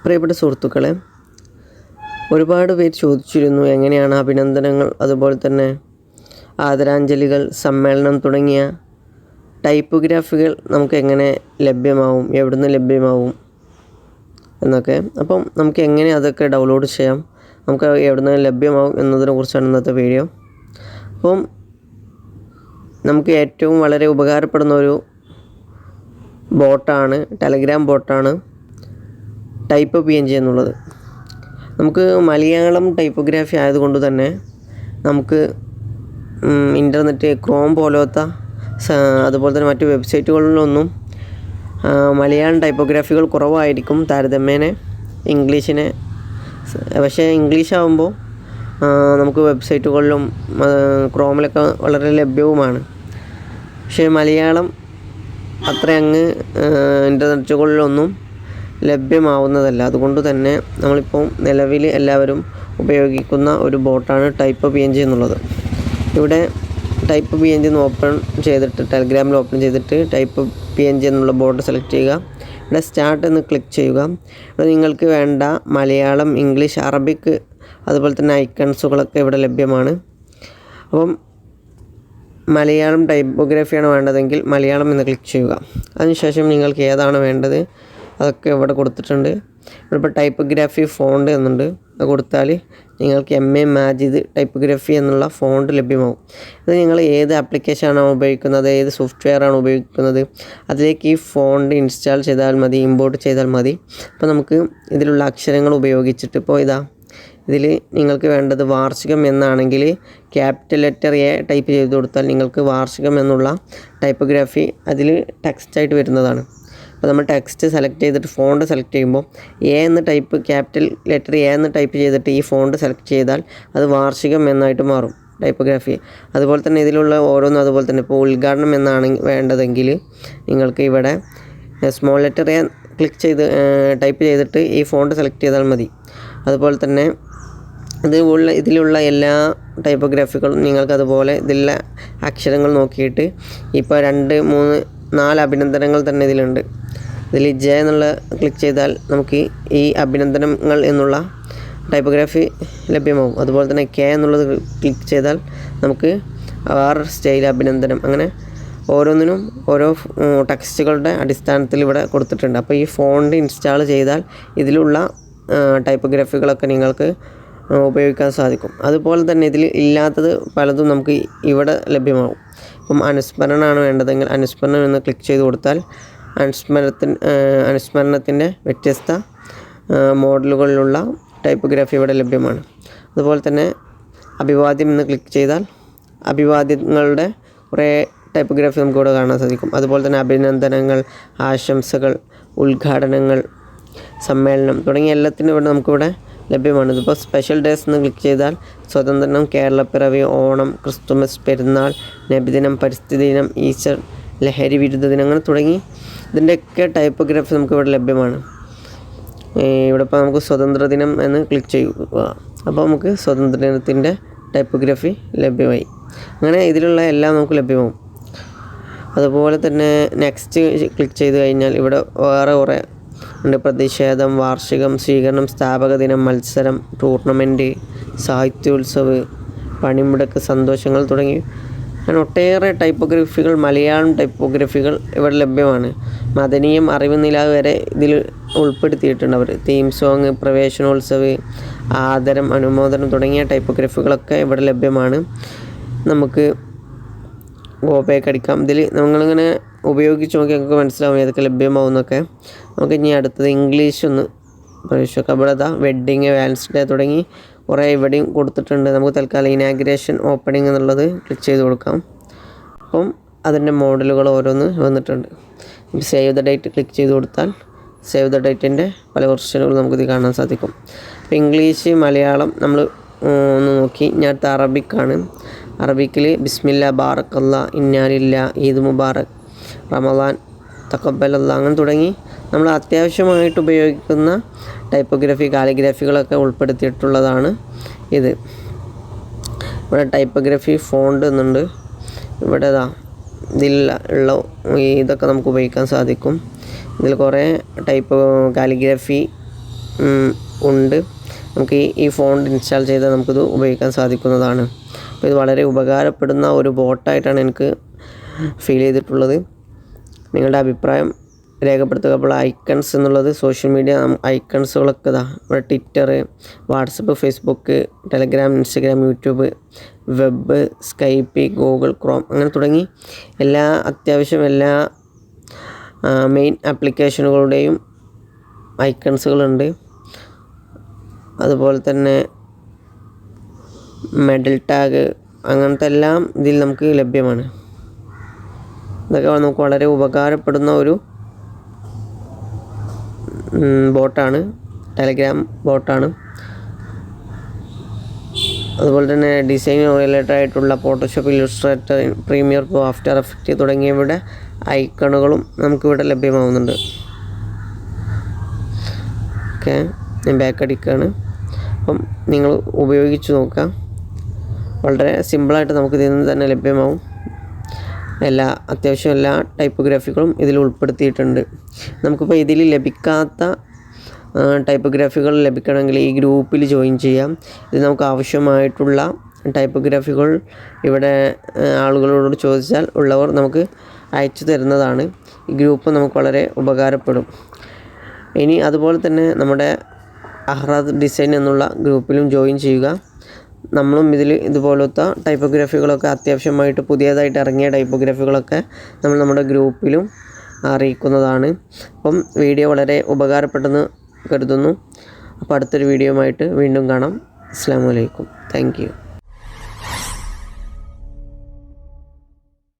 പ്രിയപ്പെട്ട സുഹൃത്തുക്കളെ, ഒരുപാട് പേര് ചോദിച്ചിരുന്നു എങ്ങനെയാണ് അഭിനന്ദനങ്ങൾ, അതുപോലെ തന്നെ ആദരാഞ്ജലികൾ, സമ്മേളനം തുടങ്ങിയ ടൈപ്പോഗ്രാഫികൾ നമുക്ക് എങ്ങനെ ലഭ്യമാവും, എവിടുന്ന് ലഭ്യമാവും എന്നൊക്കെ. അപ്പം നമുക്ക് എങ്ങനെ അതൊക്കെ ഡൗൺലോഡ് ചെയ്യാം, നമുക്ക് എവിടുന്ന് ലഭ്യമാവും എന്നതിനെ കുറിച്ചാണ് ഇന്നത്തെ വീഡിയോ. അപ്പം നമുക്ക് ഏറ്റവും വളരെ ഉപകാരപ്പെടുന്ന ഒരു ബോട്ടാണ്, ടെലഗ്രാം ബോട്ടാണ് ടൈപ്പ് PNG എന്നുള്ളത്. നമുക്ക് മലയാളം ടൈപ്പോഗ്രാഫി ആയതുകൊണ്ട് തന്നെ നമുക്ക് ഇൻ്റർനെറ്റ്, ക്രോം പോലത്തെ അതുപോലെ തന്നെ മറ്റു വെബ്സൈറ്റുകളിലൊന്നും മലയാളം ടൈപ്പോഗ്രാഫികൾ കുറവായിരിക്കും താരതമ്യേന ഇംഗ്ലീഷിനെ. പക്ഷേ ഇംഗ്ലീഷ് ആകുമ്പോൾ നമുക്ക് വെബ്സൈറ്റുകളിലും ക്രോമിലൊക്കെ വളരെ ലഭ്യവുമാണ്. പക്ഷേ മലയാളം അത്ര അങ്ങ് ഇൻ്റർനെറ്റുകളിലൊന്നും ലഭ്യമാവുന്നതല്ല. അതുകൊണ്ട് തന്നെ നമ്മളിപ്പോൾ നിലവിൽ എല്ലാവരും ഉപയോഗിക്കുന്ന ഒരു ബോട്ടാണ് ടൈപ്പ് PNG എന്നുള്ളത്. ഇവിടെ ടൈപ്പ് PNG എന്ന് ഓപ്പൺ ചെയ്തിട്ട്, ടെലഗ്രാമിൽ ഓപ്പൺ ചെയ്തിട്ട് ടൈപ്പ് PNG എന്നുള്ള ബോട്ട് സെലക്ട് ചെയ്യുക. ഇവിടെ സ്റ്റാർട്ട് എന്ന് ക്ലിക്ക് ചെയ്യുക. ഇവിടെ നിങ്ങൾക്ക് വേണ്ട മലയാളം, ഇംഗ്ലീഷ്, അറബിക് അതുപോലെ തന്നെ ഐക്കൺസുകളൊക്കെ ഇവിടെ ലഭ്യമാണ്. അപ്പം മലയാളം ടൈപ്പോഗ്രാഫിയാണ് വേണ്ടതെങ്കിൽ മലയാളം എന്ന് ക്ലിക്ക് ചെയ്യുക. അതിനുശേഷം നിങ്ങൾക്ക് ഏതാണ് വേണ്ടത് അതൊക്കെ ഇവിടെ കൊടുത്തിട്ടുണ്ട്. ഇവിടെ ഇപ്പോൾ ടൈപ്പോഗ്രാഫി ഫോണ്ട് എന്നുണ്ട്, അത് കൊടുത്താൽ നിങ്ങൾക്ക് MA മാജിദ് ടൈപ്പോഗ്രാഫി എന്നുള്ള ഫോണ്ട് ലഭ്യമാവും. ഇത് നിങ്ങൾ ഏത് ആപ്ലിക്കേഷനാണോ ഉപയോഗിക്കുന്നത്, ഏത് സോഫ്റ്റ്വെയറാണ് ഉപയോഗിക്കുന്നത്, അതിലേക്ക് ഈ ഫോണ്ട് ഇൻസ്റ്റാൾ ചെയ്താൽ മതി, ഇമ്പോർട്ട് ചെയ്താൽ മതി. അപ്പോൾ നമുക്ക് ഇതിലുള്ള അക്ഷരങ്ങൾ ഉപയോഗിച്ചിട്ട്, ഇപ്പോൾ ഇതിൽ നിങ്ങൾക്ക് വേണ്ടത് വാർഷികം എന്നാണെങ്കിൽ ക്യാപിറ്റൽ ലെറ്റർ A ടൈപ്പ് ചെയ്ത് കൊടുത്താൽ നിങ്ങൾക്ക് വാർഷികം എന്നുള്ള ടൈപ്പോഗ്രാഫി അതിൽ ടെക്സ്റ്റായിട്ട് വരുന്നതാണ്. അപ്പോൾ നമ്മൾ ടെക്സ്റ്റ് സെലക്ട് ചെയ്തിട്ട് ഫോണ്ട് സെലക്ട് ചെയ്യുമ്പോൾ ക്യാപിറ്റൽ ലെറ്റർ A എന്ന് ടൈപ്പ് ചെയ്തിട്ട് ഈ ഫോണ്ട് സെലക്ട് ചെയ്താൽ അത് വാർഷികം എന്നായിട്ട് മാറും ടൈപ്പോഗ്രാഫി. അതുപോലെ തന്നെ ഇതിലുള്ള ഓരോന്നും അതുപോലെ തന്നെ, ഇപ്പോൾ ഉദ്ഘാടനം എന്നാണ് വേണ്ടതെങ്കിൽ നിങ്ങൾക്ക് ഇവിടെ സ്മോൾ ലെറ്റർ A ക്ലിക്ക് ചെയ്ത് ടൈപ്പ് ചെയ്തിട്ട് ഈ ഫോണ്ട് സെലക്ട് ചെയ്താൽ മതി. അതുപോലെ തന്നെ ഇതിലുള്ള എല്ലാ ടൈപ്പോഗ്രാഫികളും നിങ്ങൾക്കതുപോലെ ഇതിലുള്ള അക്ഷരങ്ങൾ നോക്കിയിട്ട്, ഇപ്പോൾ 2, 3, 4 അഭിനന്ദനങ്ങൾ തന്നെ ഇതിലുണ്ട്. ഇതിൽ J എന്നുള്ള ക്ലിക്ക് ചെയ്താൽ നമുക്ക് ഈ അഭിനന്ദനങ്ങൾ എന്നുള്ള ടൈപ്പോഗ്രാഫി ലഭ്യമാവും. അതുപോലെ തന്നെ K എന്നുള്ളത് ക്ലിക്ക് ചെയ്താൽ നമുക്ക് R സ്റ്റൈൽ അഭിനന്ദനം, അങ്ങനെ ഓരോന്നിനും ഓരോ ടെക്സ്റ്റുകളുടെ അടിസ്ഥാനത്തിൽ ഇവിടെ കൊടുത്തിട്ടുണ്ട്. അപ്പോൾ ഈ ഫോണ്ട് ഇൻസ്റ്റാൾ ചെയ്താൽ ഇതിലുള്ള ടൈപ്പോഗ്രാഫികളൊക്കെ നിങ്ങൾക്ക് ഉപയോഗിക്കാൻ സാധിക്കും. അതുപോലെ തന്നെ ഇതിൽ ഇല്ലാത്തത് പലതും നമുക്ക് ഇവിടെ ലഭ്യമാവും. ഇപ്പം അനുസ്മരണമാണ് വേണ്ടതെങ്കിൽ അനുസ്മരണം എന്ന് ക്ലിക്ക് ചെയ്ത് കൊടുത്താൽ അനുസ്മരണത്തിൻ്റെ വ്യത്യസ്ത മോഡലുകളിലുള്ള ടൈപ്പോഗ്രാഫി ഇവിടെ ലഭ്യമാണ്. അതുപോലെ തന്നെ അഭിവാദ്യം എന്ന് ക്ലിക്ക് ചെയ്താൽ അഭിവാദ്യങ്ങളുടെ കുറേ ടൈപ്പോഗ്രാഫി നമുക്ക് ഇവിടെ കാണാൻ സാധിക്കും. അതുപോലെ തന്നെ അഭിനന്ദനങ്ങൾ, ആശംസകൾ, ഉദ്ഘാടനങ്ങൾ, സമ്മേളനം തുടങ്ങിയ എല്ലാത്തിനും ഇവിടെ നമുക്കിവിടെ ലഭ്യമാണ്. ഇതിപ്പോൾ സ്പെഷ്യൽ ഡേയ്സ് എന്ന് ക്ലിക്ക് ചെയ്താൽ സ്വാതന്ത്ര്യം, കേരളപ്പിറവി, ഓണം, ക്രിസ്തുമസ്, പെരുന്നാൾ, നബിദിനം, പരിസ്ഥിതി ദിനം, ഈസ്റ്റർ, ലഹരി വിരുദ്ധ ദിനം, അങ്ങനെ തുടങ്ങി ഇതിൻ്റെയൊക്കെ ടൈപ്പോഗ്രാഫി നമുക്കിവിടെ ലഭ്യമാണ്. ഇവിടെ ഇപ്പോൾ നമുക്ക് സ്വാതന്ത്ര്യ ദിനം എന്ന് ക്ലിക്ക് ചെയ്യുക. അപ്പോൾ നമുക്ക് സ്വാതന്ത്ര്യ ദിനത്തിൻ്റെ ടൈപ്പോഗ്രാഫി ലഭ്യമായി. അങ്ങനെ ഇതിലുള്ള എല്ലാം നമുക്ക് ലഭ്യമാവും. അതുപോലെ തന്നെ നെക്സ്റ്റ് ക്ലിക്ക് ചെയ്ത് കഴിഞ്ഞാൽ ഇവിടെ വേറെ കുറേ ഉണ്ട്. പ്രതിഷേധം, വാർഷികം, സ്വീകരണം, സ്ഥാപക ദിനം, മത്സരം, ടൂർണമെൻറ്റ്, സാഹിത്യോത്സവ്, പണിമുടക്ക്, സന്തോഷങ്ങൾ തുടങ്ങി അങ്ങനെ ഒട്ടേറെ ടൈപ്പോഗ്രാഫികൾ, മലയാളം ടൈപ്പോഗ്രാഫികൾ ഇവിടെ ലഭ്യമാണ്. മദനീയം, അറിവ് നിലാവ് വരെ ഇതിൽ ഉൾപ്പെടുത്തിയിട്ടുണ്ട് അവർ. തീം സോങ്, പ്രവേശനോത്സവ്, ആദരം, അനുമോദനം തുടങ്ങിയ ടൈപ്പോഗ്രാഫികളൊക്കെ ഇവിടെ ലഭ്യമാണ്. നമുക്ക് ഗോപയൊക്കെ അടിക്കാം. ഇതിൽ നമ്മളിങ്ങനെ ഉപയോഗിച്ച് നോക്കി നമുക്ക് മനസ്സിലാവും ഏതൊക്കെ ലഭ്യമാവുന്നൊക്കെ. നമുക്ക് ഇനി അടുത്തത് ഇംഗ്ലീഷ് ഒന്ന് പ്രവേശിക്കാം. ഇവിടെ വെഡ്ഡിങ്, വാലൻസ് ഡേ തുടങ്ങി കുറേ ഇവിടെയും കൊടുത്തിട്ടുണ്ട്. നമുക്ക് തൽക്കാലം ഇനാഗ്രേഷൻ, ഓപ്പണിംഗ് എന്നുള്ളത് ക്ലിക്ക് ചെയ്ത് കൊടുക്കാം. അപ്പം അതിൻ്റെ മോഡലുകൾ ഓരോന്ന് വന്നിട്ടുണ്ട്. സേവ് ദ ഡേറ്റ് ക്ലിക്ക് ചെയ്ത് കൊടുത്താൽ സേവ് ദ ഡേറ്റിൻ്റെ പല വെർഷനുകൾ നമുക്കിത് കാണാൻ സാധിക്കും. അപ്പോൾ ഇംഗ്ലീഷ്, മലയാളം നമ്മൾ ഒന്ന് നോക്കി. ഞാൻ അടുത്ത അറബിക്കാണ്. അറബിക്കിൽ ബിസ്മില്ല, ബാറക്കല്ല, ഇന്നാലില്ല, ഈദ് മുബാറക്, റമദാൻ, തഖബ്ബലല്ല, അങ്ങനെ തുടങ്ങി നമ്മൾ അത്യാവശ്യമായിട്ട് ഉപയോഗിക്കുന്ന ടൈപ്പോഗ്രാഫി, കാലിഗ്രാഫികളൊക്കെ ഉൾപ്പെടുത്തിയിട്ടുള്ളതാണ് ഇത്. ഇവിടെ ടൈപ്പോഗ്രാഫി ഫോണ്ട് എന്നുണ്ട്. ഇവിടെ ഇതിൽ ഉള്ള ഇതൊക്കെ നമുക്ക് ഉപയോഗിക്കാൻ സാധിക്കും. ഇതിൽ കുറേ ടൈപ്പ് കാലിഗ്രാഫി ഉണ്ട്. നമുക്ക് ഈ ഫോണ്ട് ഇൻസ്റ്റാൾ ചെയ്താൽ നമുക്കിത് ഉപയോഗിക്കാൻ സാധിക്കുന്നതാണ്. അപ്പോൾ ഇത് വളരെ ഉപകാരപ്പെടുന്ന ഒരു ബോട്ടായിട്ടാണ് എനിക്ക് ഫീൽ ചെയ്തിട്ടുള്ളത്. നിങ്ങളുടെ അഭിപ്രായം രേഖപ്പെടുത്തുക. അപ്പോൾ ഐക്കൺസ് എന്നുള്ളത് സോഷ്യൽ മീഡിയ ഐക്കൺസുകളൊക്കെ ഇവിടെ Twitter, WhatsApp, Facebook, Telegram, Instagram, YouTube, web, Skype, Google Chrome അങ്ങനെ തുടങ്ങി അത്യാവശ്യം എല്ലാ മെയിൻ ആപ്ലിക്കേഷനുകളുടെയും ഐക്കൺസുകളുണ്ട്. അതുപോലെ തന്നെ മെഡൽ ടാഗ് അങ്ങനത്തെ എല്ലാം ഇതിൽ നമുക്ക് ലഭ്യമാണ്. ഇതൊക്കെ നമുക്ക് വളരെ ഉപകാരപ്പെടുന്ന ഒരു ബോട്ടാണ്, ടെലഗ്രാം ബോട്ടാണ്. അതുപോലെ തന്നെ ഡിസൈൻ റിലേറ്റഡ് ആയിട്ടുള്ള Photoshop, Illustrator, premier pro, after effect തുടങ്ങിയവയുടെ ഐക്കണുകളും നമുക്കിവിടെ ലഭ്യമാവുന്നുണ്ട്. ഓക്കെ, ഞാൻ ബാക്ക് അടിക്കുകയാണ്. അപ്പം നിങ്ങൾ ഉപയോഗിച്ച് നോക്കാം. വളരെ സിമ്പിളായിട്ട് നമുക്ക് ഇതിൽ നിന്ന് തന്നെ ലഭ്യമാവും. അത്യാവശ്യം എല്ലാ ടൈപ്പോഗ്രാഫികളും ഇതിൽ ഉൾപ്പെടുത്തിയിട്ടുണ്ട്. നമുക്കിപ്പോൾ ഇതിൽ ലഭിക്കാത്ത ടൈപ്പോഗ്രാഫികൾ ലഭിക്കണമെങ്കിൽ ഈ ഗ്രൂപ്പിൽ ജോയിൻ ചെയ്യാം. ഇത് നമുക്ക് ആവശ്യമായിട്ടുള്ള ടൈപ്പോഗ്രാഫികൾ ഇവിടെ ആളുകളോട് ചോദിച്ചാൽ ഉള്ളവർ നമുക്ക് അയച്ചു തരുന്നതാണ്. ഈ ഗ്രൂപ്പ് നമുക്ക് വളരെ ഉപകാരപ്പെടും. ഇനി അതുപോലെ തന്നെ നമ്മുടെ അഹ്റാദ് ഡിസൈൻ എന്നുള്ള ഗ്രൂപ്പിലും ജോയിൻ ചെയ്യുക. നമ്മളും ഇതുപോലത്തെ ടൈപ്പോഗ്രാഫികളൊക്കെ അത്യാവശ്യമായിട്ട് പുതിയതായിട്ട് ഇറങ്ങിയ ടൈപ്പോഗ്രാഫികളൊക്കെ നമ്മൾ നമ്മുടെ ഗ്രൂപ്പിലും അറിയിക്കുന്നതാണ്. അപ്പം വീഡിയോ വളരെ ഉപകാരപ്പെട്ടെന്ന് കരുതുന്നു. അപ്പോൾ അടുത്തൊരു വീഡിയോയുമായിട്ട് വീണ്ടും കാണാം. അസ്സലാമു അലൈക്കും. Thank you.